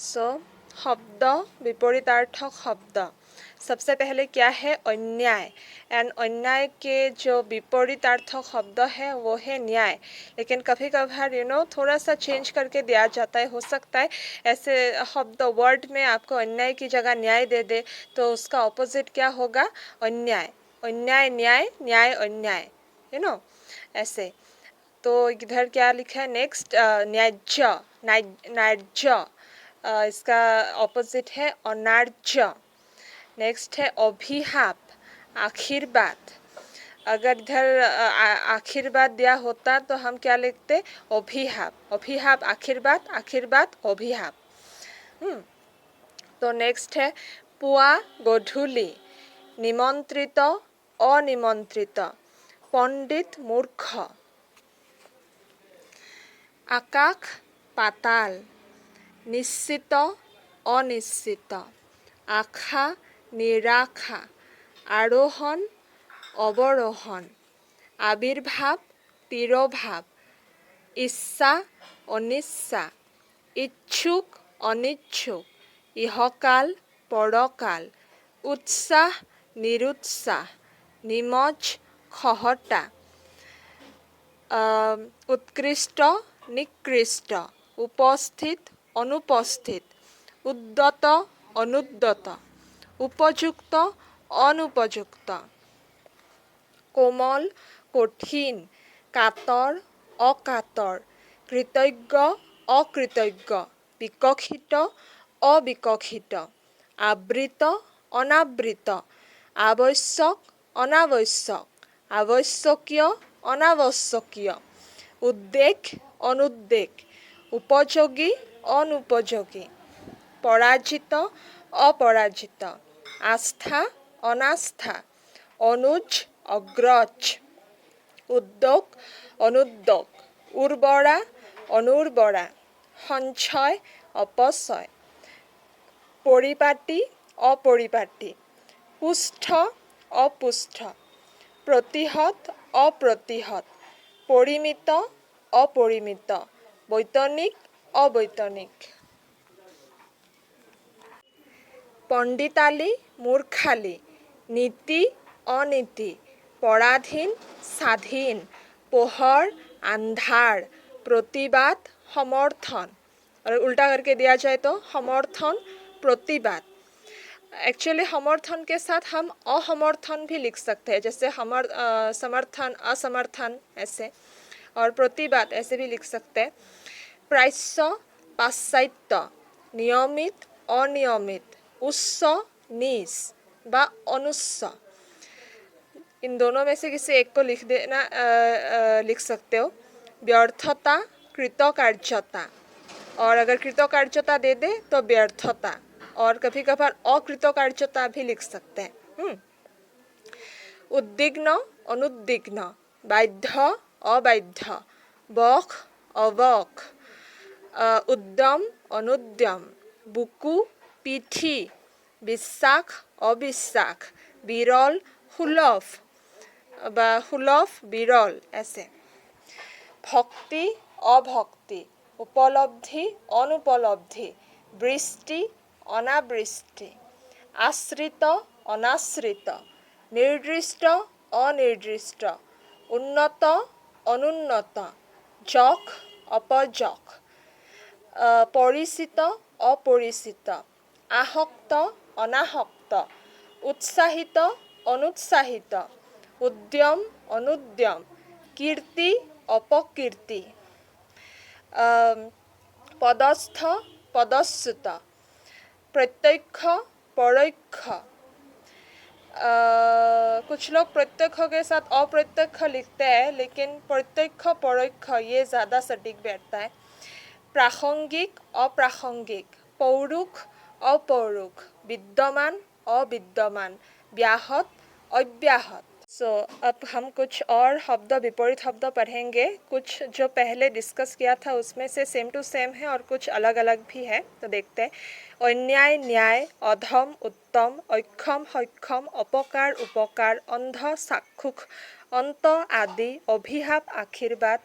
सो शब्द विपरीतार्थक शब्द सबसे पहले क्या है अन्याय एंड अन्याय के जो विपरीतार्थक शब्द है वो है न्याय। लेकिन कभी कभार थोड़ा सा चेंज करके दिया जाता है। हो सकता है ऐसे शब्द वर्ड में आपको अन्याय की जगह न्याय दे दे तो उसका ऑपोजिट क्या होगा अन्याय। अन्याय न्याय न्याय अन्याय ऐसे। तो इधर क्या लिखा है नेक्स्ट न्याय्य न्याय्य इसका ऑपोजिट है अनार्य। नेक्स्ट है अभिशाप आशीर्वाद। अगर इधर आशीर्वाद दिया होता तो हम क्या लिखते अभिशाप अभिशाप आशीर्वाद आशीर्वाद अभिशाप। तो नेक्स्ट है पुआ गधूली निमंत्रित अनिमंत्रित पंडित मूर्ख आकाश पाताल निश्चित अनिश्चित आशा निराशा आरोहण अवरोहण आविर्भाव तिरोभाव इच्छा अनिच्छा इच्छुक अनिच्छुक इहकाल परकाल उत्साह निरुत्साह निमज खहटा उत्कृष्ट निकृष्ट उपस्थित अनुपस्थित उद्दत अनुद्दत उपयुक्त अनुपयुक्त कोमल कठिन कातर अकातर कृतज्ञ अकृतज्ञ विकसित अविकसित आवृत अनावृत आवश्यक अनावश्यक आवश्यकीय अनावश्यकीय उद्वेग अनुद्वेग उपयोगी अनुपयोगी पराजित अपराजित आस्था अनास्था अनुज अग्रज उद्योग अनुद्योग उर्वरा अनुर्वरा संचय अपचय परिपाटी अपरिपाटी पुष्ठ अपुष्ठ प्रतिहत अप्रतिहत परिमित अपरिमित वैतनिक अवैतनिक पंडिताली मूर्खाली नीति अनीति पराधीन स्वाधीन पोहर अंधार प्रतिवाद समर्थन। और उल्टा करके दिया जाए तो समर्थन प्रतिवाद। एक्चुअली समर्थन के साथ हम असमर्थन भी लिख सकते हैं, जैसे समर्थन असमर्थन ऐसे, और प्रतिवाद ऐसे भी लिख सकते हैं। प्राच्य पाश्चात्य नियमित अनियमित उच्च नीच व अनुच्च इन दोनों में से किसी एक को लिख सकते हो। व्यर्थता कृतकार्यता, और अगर कृतकार्यता दे दे तो व्यर्थता, और कभी कभार अकृतकार्यता भी लिख सकते हैं। उद्विग्न अनुद्विग्न बाध्य अबाध्य बख अबख उद्यम अनुद्यम बुकु पिठी বিশ্বাস अविश्वास বিরল সুলভ বা সুলভ বিরল ऐसे। भक्ति अभक्ति उपलब्धि अनुपलब्धि वृष्टि अनावृष्टि आश्रित अनाश्रित निर्दिष्ट अनिर्दिष्ट उन्नत अनुन्नत जक अपजक परिचित अपरिचित आहक्त अनाहक्त उत्साहित अनुत्साहित उद्यम अनुद्यम कीर्ति अपकीर्ति पदस्थ पदच्युत प्रत्यक्ष परोक्ष। कुछ लोग प्रत्यक्ष के साथ अप्रत्यक्ष लिखते हैं, लेकिन प्रत्यक्ष परोक्ष ये ज़्यादा सटीक बैठता है। प्रासंगिक अप्रासंगिक पौरुष अपौरुष विद्यमान अविद्यमान व्याहत अव्याहत। अब हम कुछ और शब्द विपरीत शब्द पढ़ेंगे। कुछ जो पहले डिस्कस किया था उसमें से सेम टू सेम है और कुछ अलग अलग भी है, तो देखते हैं। अन्याय न्याय अधम उत्तम अक्षम सक्षम अपकार उपकार अंध चाक्षुष अंत आदि अभिशाप आशीर्वाद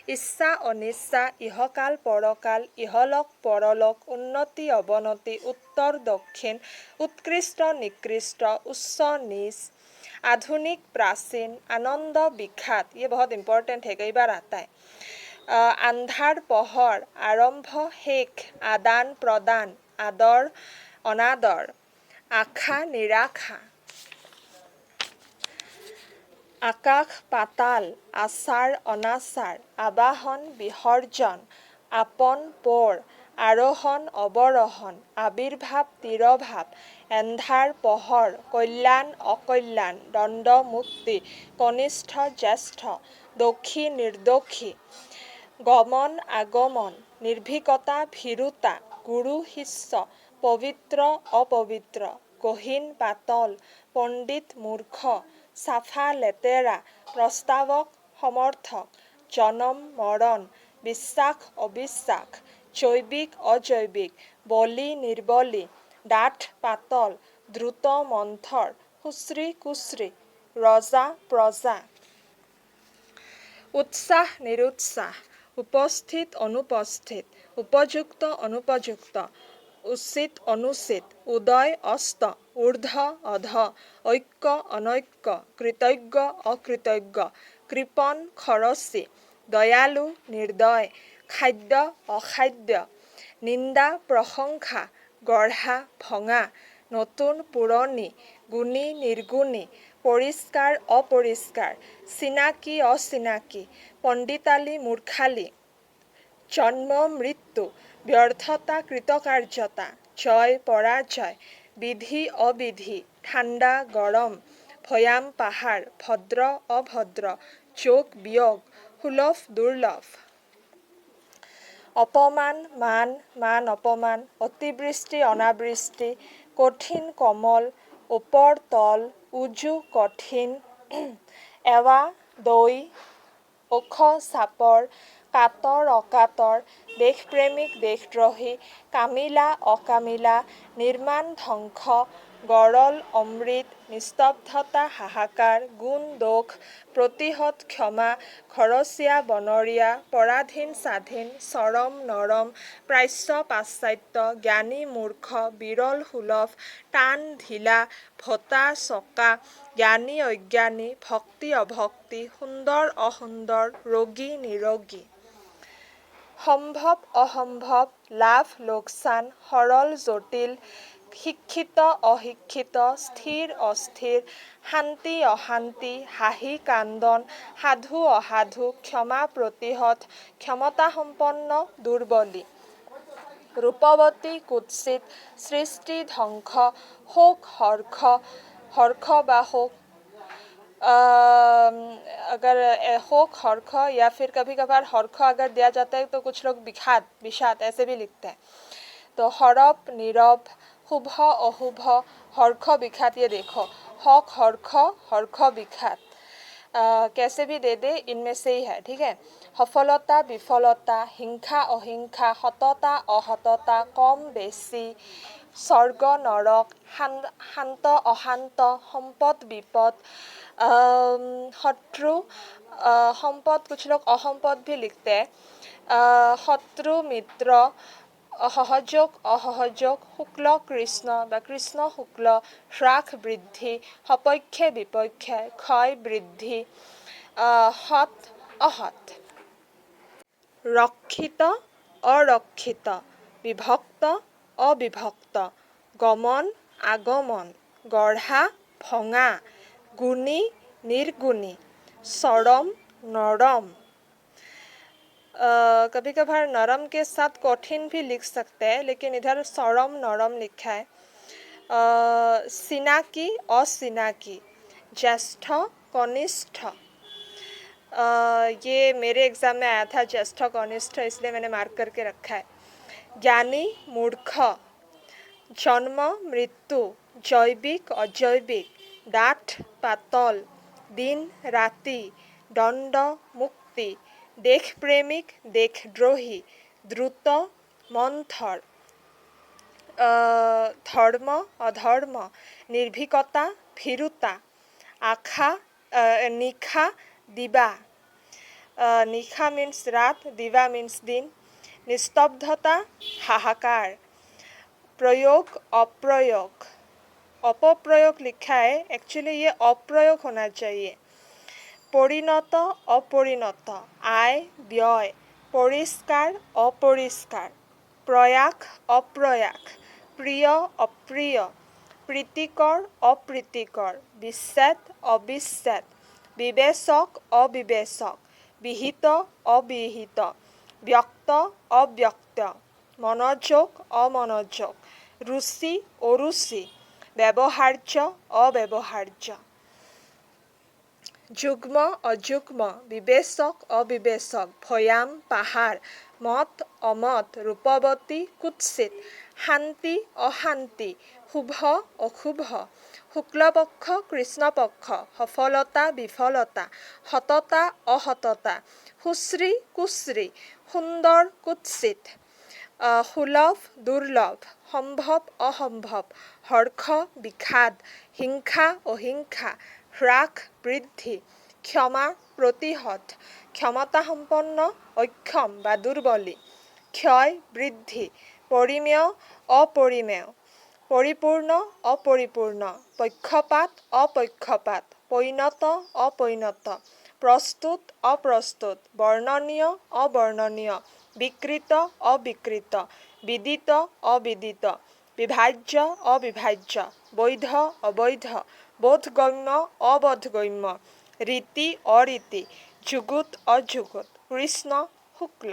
ইচ্ছা অনিচ্ছা ইহকাল পৰকাল ইহলোক পৰলোক উন্নতি অৱনতি উত্তৰ দক্ষিণ উৎকৃষ্ট निकृष्ट उच्च नीच आधुनिक प्राचीन आनंद विख्यात ये बहुत इंपॉर्टेंट है कई बार आता है आंधार पहर आरंभ शेष आदान प्रदान आदर अनादर आशा निराशा आकाश पाताल आचार अनाचार आवाहन विसर्जन आपन पर आरोहण अवरोहण आविर्भाव तिरोभाव एंधार पहर कल्याण अकल्याण दंड मुक्ति कनिष्ठ ज्येष्ठ दोषी निर्दोषी गमन आगमन निर्भीकता भीरुता गुरु शिष्य पवित्र अपवित्र गहीन पातल पंडित मूर्ख साफा लेतेरा प्रस्तावक समर्थक जन्म मरण বিশ্বাস অবিশ্বাস জৈৱিক অজৈৱিক বলি নিৰ্বলি ডাঠ পাতল দ্ৰুত মন্থৰ সুশ্ৰী কুশ্ৰী ৰজা প্ৰজা উৎসাহ নিৰুৎসাহ উপস্থিত অনুপস্থিত উপযুক্ত অনুপযুক্ত উচিত অনুচিত উদয় অস্ত ঊৰ্ধ্ব অধ ঐক্য অনৈক্য কৃতজ্ঞ অকৃতজ্ঞ কৃপণ খৰচী দয়ালু নিৰ্দয় খাদ্য অখাদ্য নিন্দা প্ৰশংসা গঢ়া ভঙা নতুন পুৰণি গুণী নিৰ্গুণী পৰিষ্কাৰ অপৰিষ্কাৰ চিনাকি অচিনাকি পণ্ডিতালি মূৰ্খালি জন্ম মৃত্যু ব্যৰ্থতা কৃতকাৰ্যতা জয় পৰাজয় বিধি অবিধি ঠাণ্ডা গৰম ভৈয়াম পাহাৰ ভদ্ৰ অভদ্ৰ যোগ বিয়োগ সুলভ দুৰ্লভ অপমান মান মান অপমান অতিবৃষ্টি অনাবৃষ্টি কঠিন কমল ওপৰ তল উজু কঠিন এৱা দৈ ওখ চাপৰ কাতৰ অকাতৰ দেশপ্ৰেমিক দেশদ্ৰোহী কামিলা অকামিলা নিৰ্মাণ ধ্বংস গৰল অমৃত নিস্তব্ধতা হাহাকাৰ গুণ দোষ প্ৰতিহত ক্ষমা ঘৰচীয়া বনৰীয়া পৰাধীন স্বাধীন চৰম নৰম প্ৰাচ্য পাশ্চাত্য জ্ঞানী মূৰ্খ বিৰল সুলভ টান ঢিলা ভটা চকা জ্ঞানী অজ্ঞানী ভক্তি অভক্তি সুন্দৰ অসুন্দৰ ৰোগী নিৰোগী সম্ভৱ অসম্ভৱ লাভ লোকচান সৰল জটিল শিক্ষিত অশিক্ষিত স্থিৰ অস্থিৰ শান্তি অশান্তি হাঁহি কান্দন সাধু অসাধু ক্ষমা প্ৰতিহত ক্ষমতাসম্পন্ন দুৰ্বলী ৰূপৱতী কুৎসিত সৃষ্টি ধ্বংস শোক হৰ্ষ हर्ष বা शोक अगर शोक हर्ष या फिर कभी कभार हर्ष अगर दिया जाता है तो कुछ लोग विषाद विषाद ऐसे भी लिखते हैं तो हरप नीरव शुभ अशुभ हर्ष विषाद ये देखो हक हर्ष हर्ष विषाद कैसे भी दे दे इनमें से ही है ठीक है सफलता विफलता हिंसा अहिंसा सतता असतता कम बेसी स्वर्ग नरक शांत अशांत सम्पद विपद शत्रु सम्पद कुछ लोग असम्पद भी लिखते हैं शत्रु मित्र सहयोग असहयोग शुक्ल कृष्ण বা কৃষ্ণ শুক্ল হ্ৰাস বৃদ্ধি সপক্ষে বিপক্ষে ক্ষয় বৃদ্ধি সৎ অসৎ ৰক্ষিত অৰক্ষিত বিভক্ত অবিভক্ত গমন আগমন গঢ়া ভঙা गुणी निर्गुणी सरम नरम कभी कभार नरम के साथ कठिन भी लिख सकते हैं लेकिन इधर सरम नरम लिखा है सिनाकी असिनाकी ज्येष्ठ कनिष्ठ ये मेरे एग्ज़ाम में आया था ज्येष्ठ कनिष्ठ इसलिए मैंने मार्क करके रखा है ज्ञानी मूर्ख जन्म मृत्यु जैविक अजैविक डाठ पातल दिन राति दंड मुक्ति देश प्रेमिक देशद्रोही द्रुत मंथर धर्म अधर्म निर्भीकता भीरुता आशा निशा दिबा নিশা মিন্স রাত, দিবা মিন্স দিন, নিস্তব্ধতা हाहाकार, प्रयोग अप्रयोग, अपप्रयोग लिखा है, एक्चुअली ये अप्रयोग होना चाहिए। परिणत अपरिणत, आय व्यय, परिष्कार अपरिष्कार, प्रयाग अप्रयाग, प्रिय अप्रिय, प्रीतिकर अप्रीतिकर, विच्छेद अविच्छेद, विवेचक अविवेचक, विहित अविहित, व्यक्त अव्यक्त, मनोयोग अमनोयोग, रुचि अरुचि, व्यवहार्य अव्यवहार्य, যুগ্ম অযুগ্ম, বিবেচক অবিবেচক, ভৈয়াম পাহাৰ, মত অমত, ৰূপৱতী কুৎসিত, শান্তি অশান্তি, শুভ অশুভ, শুক্লপক্ষ কৃষ্ণপক্ষ, সফলতা বিফলতা, সততা অসততা, সুশ্ৰী কুশ্ৰী, সুন্দৰ কুৎসিত, সুলভ দুৰ্লভ, সম্ভৱ অসম্ভৱ, হৰ্ষ বিষাদ, হিংসা অহিংসা, হ্ৰাস বৃদ্ধি, ক্ষমা প্ৰতিহত, ক্ষমতাসম্পন্ন অক্ষম বা দুৰ্বলী, ক্ষয় বৃদ্ধি, পৰিমেয় অপৰিমেয়, পৰিপূৰ্ণ অপৰিপূৰ্ণ, পক্ষপাত অপক্ষপাত, পৰিণত অপৰিণত, প্ৰস্তুত অপ্ৰস্তুত, বৰ্ণনীয় অবৰ্ণনীয়, বিকৃত অবিকৃত, বিদিত অবিদিত, বিভাজ্য অবিভাজ্য, বৈধ অবৈধ, বোধগম্য অবোধগম্য, ৰীতি অৰীতি, যুগুত অযুগুত, কৃষ্ণ শুক্ল।